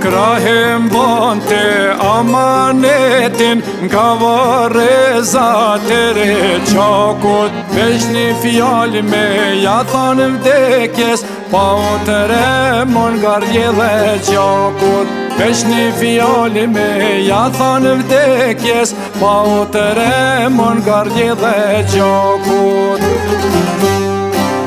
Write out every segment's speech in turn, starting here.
Krahem bante amanetin nga vareza tere qakut. Veç një fjallë me ja thanë vdekjes, pa o të remon nga rjedhe qakut. Veç një fjallë me ja thanë vdekjes, pa o të remon nga rjedhe qakut.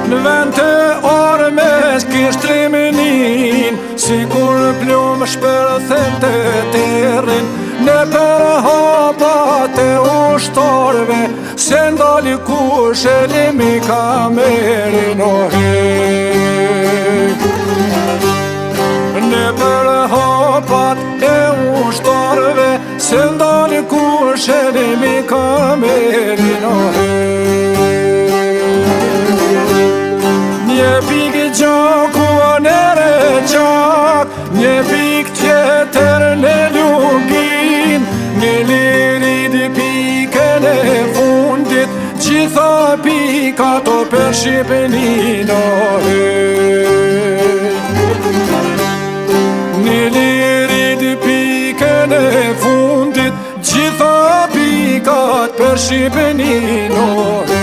Në vend të ormes kishtrimin, sikur plumë shpërthen të terrin, në për hapat e ushtarve, se ndali kush e limi kamerin o hek. Në për hapat e ushtarve, se ndali kush e limi kamerin o hek. Një pikë gjaku nere qak, një pikë tjetër në lugin, një lirit pikën e fundit, gjitha pikat o për Shqipënin o hek. Një lirit pikën e fundit, gjitha pikat për Shqipënin o hek.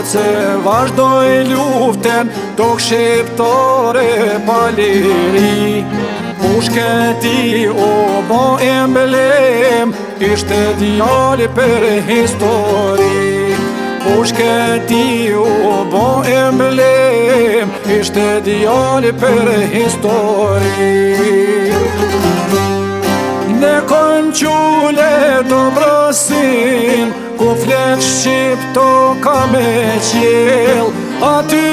Se vazhdoj luften tok shqiptore pa liri. Pushketi o bo emblem, ishte djali për histori. Pushketi o bo emblem, ishte djali për histori. Në konqule do brosin, ku flet Shqipto ka me qjell, aty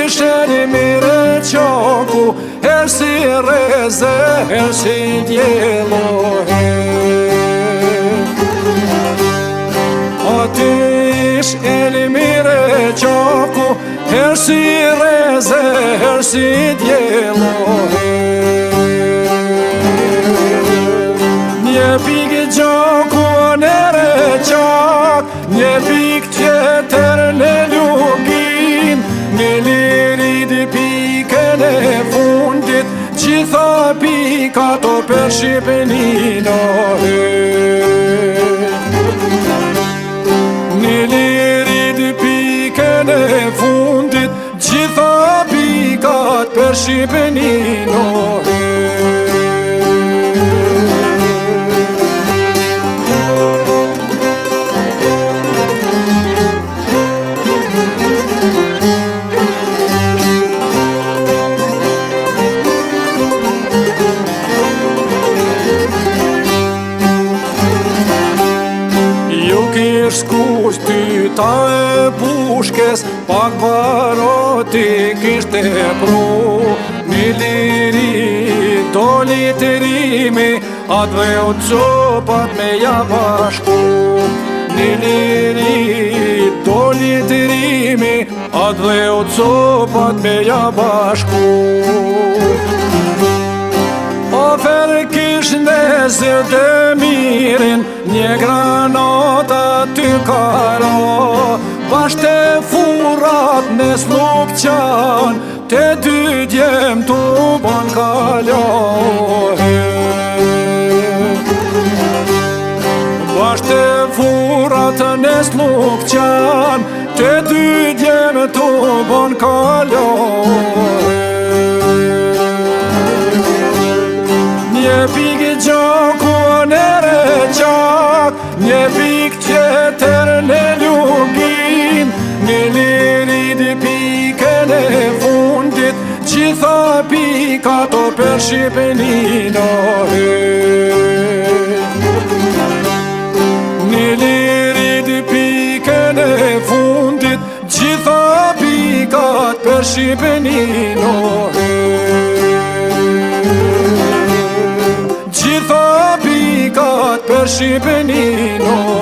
ishe një mire qaku, her si reze, her si djell o hek. Aty ishe një mire qaku, her si reze, her si djell o hek. Një pikë gjaku nere qak, një pikë tjetër në lugin, një lirit pikën e fundit, gjitha pikat o për Shqipënin o hek. Një lirit pikën e fundit, gjitha pikat për Shqipënin o hek. Shkus ty ta e pushkes, pak baroti kishte pru. Një liri doli të rimi, atve o copat me ja bashku. Një liri doli të rimi, atve o copat me ja bashku. Ofer kish në zërë mirin, një granata ty karo, bashte furat në sluk qan, te dy djem tu bon kaljo. Bashte furat në sluk qan, te dy djem tu bon kaljo. Një pikë gjaku nere qak, një pikë tjetër në lugin, pikat o për Shqipëninë Një lirit pikën e fundit Gjitha pikat për Shqipëninë Gjitha pikat për Shqipëninë